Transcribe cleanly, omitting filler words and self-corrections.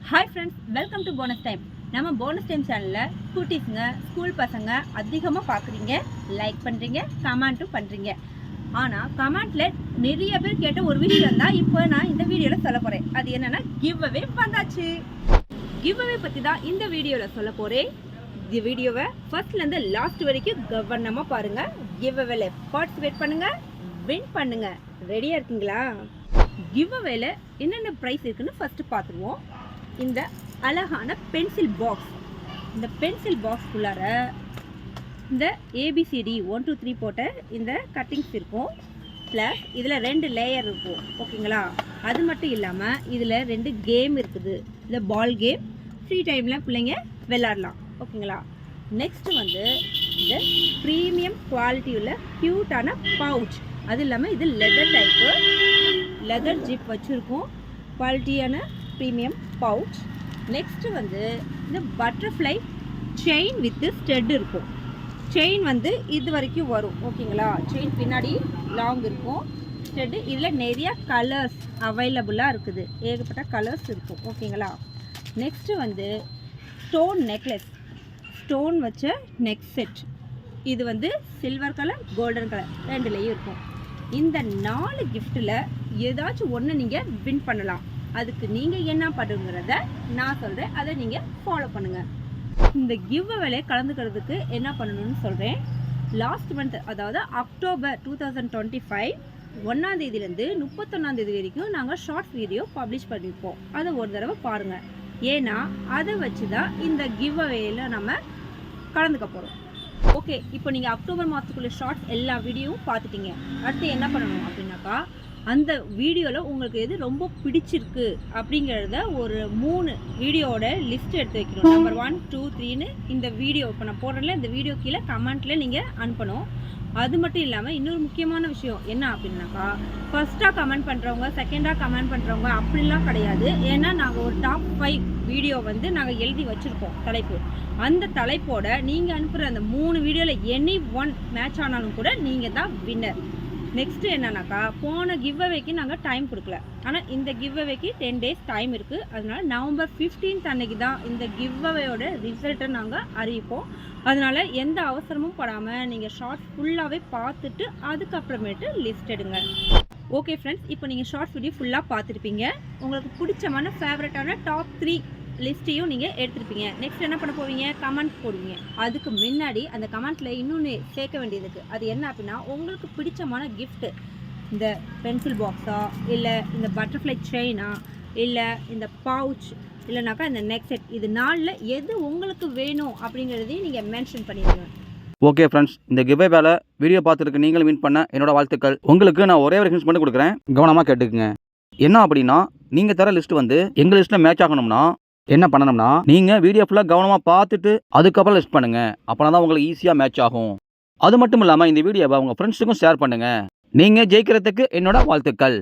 Hi friends, welcome to bonus time. நம்ம bonus time சேனலில் குட்டீஸுங்க, school பசங்க அதிகமாக பார்க்குறீங்க, லைக் பண்ணுறீங்க, கமெண்ட்டும் பண்ணுறீங்க. ஆனால் கமெண்ட்டில் நிறைய பேர் கேட்ட ஒரு விஷயம் தான் இப்போ நான் இந்த வீடியோவில் சொல்ல போகிறேன். அது என்னென்னா கிவ் அவே வந்தாச்சு. கிவ் அவே பற்றி தான் இந்த வீடியோவில் சொல்ல போகிறேன். இந்த வீடியோவை ஃபர்ஸ்ட்லேருந்து லாஸ்ட் வரைக்கும் கவனமாக பாருங்கள். கிவ் அவேல பார்ட்டிசிபேட் பண்ணுங்கள், வின் பண்ணுங்கள். ரெடியாக இருக்கீங்களா? கிவ் அவேல என்னென்ன ப்ரைஸ் இருக்குன்னு ஃபஸ்ட்டு பார்த்துருவோம். இந்த அழகான பென்சில் பாக்ஸ், இந்த பென்சில் பாக்ஸ்குள்ளார இந்த ஏபிசிடி 1 2 3 போட்ட இந்த கட்டிங்ஸ் இருக்கும். ப்ளஸ் இதில் 2 லேயர் இருக்கும். ஓகேங்களா? அது மட்டும் இல்லாமல் இதில் 2 கேம் இருக்குது. இந்த பால் கேம் ஃப்ரீ டைமில் பிள்ளைங்க விளாட்லாம். ஓகேங்களா? நெக்ஸ்ட்டு வந்து இந்த ப்ரீமியம் குவாலிட்டி உள்ள க்யூட்டான பவுச். அது இல்லாமல் இது லெதர் டைப்பு, லெதர் ஜிப் வச்சுருக்கோம். குவாலிட்டியான ப்ரீமியம் பவுச். நெக்ஸ்ட்டு வந்து இந்த பட்டர்ஃப்ளை செயின் வித் ஸ்டெட் இருக்கும். செயின் வந்து இது வரைக்கும் வரும். ஓகேங்களா? செயின் பின்னாடி லாங் இருக்கும், ஸ்டெட்டு. இதில் நிறையா கலர்ஸ் அவைலபிளாக இருக்குது, ஏகப்பட்ட கலர்ஸ் இருக்கும். ஓகேங்களா? நெக்ஸ்ட்டு வந்து ஸ்டோன் நெக்லஸ், ஸ்டோன் வச்ச நெக் செட். இது வந்து சில்வர் கலர், கோல்டன் கலர் ரெண்டுலேயும் இருக்கும். இந்த 4 கிஃப்ட்டில் ஏதாச்சும் ஒன்று நீங்கள் வின் பண்ணலாம். அதுக்கு நீங்கள் என்ன பண்ணுங்கிறத நான் சொல்கிறேன், அதை நீங்கள் ஃபாலோ பண்ணுங்கள். இந்த கிவ் அவேல கலந்துக்கிறதுக்கு என்ன பண்ணணும்னு சொல்கிறேன். லாஸ்ட் மந்த், அதாவது அக்டோபர் 2025 1ஆம் தேதியிலேருந்து 31ஆம் தேதி வரைக்கும் நாங்கள் ஷார்ட்ஸ் வீடியோ பப்ளிஷ் பண்ணியிருப்போம். அதை ஒரு தடவை பாருங்கள். ஏன்னா அதை வச்சு தான் இந்த கிவ் அவேல நம்ம கலந்துக்க போகிறோம். ஓகே, இப்போ நீங்கள் அக்டோபர் மாதத்துக்குள்ள ஷார்ட்ஸ் எல்லா வீடியோவும் பார்த்துட்டீங்க. அடுத்து என்ன பண்ணணும் அப்படின்னாக்கா, அந்த வீடியோவில் உங்களுக்கு எது ரொம்ப பிடிச்சிருக்கு அப்படிங்கிறத ஒரு 3 வீடியோவோட லிஸ்ட் எடுத்து வைக்கணும். நம்பர் 1 2 3ன்னு இந்த வீடியோ இப்போ நான் போடுறேன்ல, இந்த வீடியோ கீழே கமெண்ட்டில் நீங்கள் அனுப்பணும். அது மட்டும் இல்லாமல் இன்னொரு முக்கியமான விஷயம் என்ன அப்படின்னாக்கா, ஃபஸ்ட்டாக கமெண்ட் பண்ணுறவங்க, செகண்டாக கமெண்ட் பண்ணுறவங்க அப்படிலாம் கிடையாது. ஏன்னா நாங்கள் ஒரு டாப் 5 வீடியோ வந்து நாங்கள் எழுதி வச்சுருக்கோம் தலைப்பு. அந்த தலைப்போட நீங்கள் அனுப்புகிற அந்த 3 வீடியோவில் எனி ஒன் மேட்ச் ஆனாலும் கூட நீங்கள் தான் வின்னர். நெக்ஸ்ட்டு என்னன்னாக்கா, போன கிவ் அவேக்கு நாங்கள் டைம் கொடுக்கல, ஆனால் இந்த கிவ் அவேக்கு 10 days டைம் இருக்குது. அதனால நவம்பர் 15th அன்னைக்கு தான் இந்த கிவ் அவேயோட ரிசல்ட்டை நாங்கள் அறிவிப்போம். அதனால் எந்த அவசரமும் படாமல் நீங்கள் ஷார்ட்ஸ் ஃபுல்லாகவே பார்த்துட்டு அதுக்கப்புறமேட்டு லிஸ்ட் எடுங்க. ஓகே ஃப்ரெண்ட்ஸ், இப்போ நீங்கள் ஷார்ட்ஸ் வீடியோ ஃபுல்லாக பார்த்துருப்பீங்க. உங்களுக்கு பிடிச்சமான ஃபேவரட்டான டாப் 3 லிஸ்ட்டையும் நீங்கள் எடுத்துருப்பீங்க. நெக்ஸ்ட் என்ன பண்ண போவீங்க? கமெண்ட் போடுவீங்க. அதுக்கு முன்னாடி அந்த கமெண்ட்டில் இன்னொன்று சேர்க்க வேண்டியதுக்கு, அது என்ன அப்படின்னா, உங்களுக்கு பிடிச்சமான கிஃப்ட்டு, இந்த பென்சில் பாக்ஸா, இல்லை இந்த பட்டர்ஃப்ளை செயினா, இல்லை இந்த பவுச், இல்லைனாக்கா இந்த நெக் செட், இது 4ல் எது உங்களுக்கு வேணும் அப்படிங்கிறதையும் நீங்கள் மென்ஷன் பண்ணிடுங்க. ஓகே ஃப்ரெண்ட்ஸ், இந்த கிவ்அவே வேலை வீடியோ பார்த்துருக்கு நீங்களும் வின் பண்ண என்னோட வாழ்த்துக்கள். உங்களுக்கு நான் ஒரே ஒரு ஹிண்ட்ஸ் மட்டும் கொடுக்குறேன், கவனமாக கேட்டுக்குங்க. என்ன அப்படின்னா, நீங்கள் தர லிஸ்ட் வந்து எங்கள் லிஸ்ட்டில் மேட்ச் ஆகணும்னா என்ன பண்ணணும்னா, நீங்கள் வீடியோ ஃபுல்லாக கவனமாக பார்த்துட்டு அதுக்கப்புறம் லிஸ்ட் பண்ணுங்கள். அப்போனா தான் உங்களுக்கு ஈஸியாக மேட்ச் ஆகும். அது மட்டும் இல்லாமல் இந்த வீடியோவை உங்கள் ஃப்ரெண்ட்ஸுக்கும் ஷேர் பண்ணுங்கள். நீங்கள் ஜெயிக்கிறதுக்கு என்னோட வாழ்த்துக்கள்.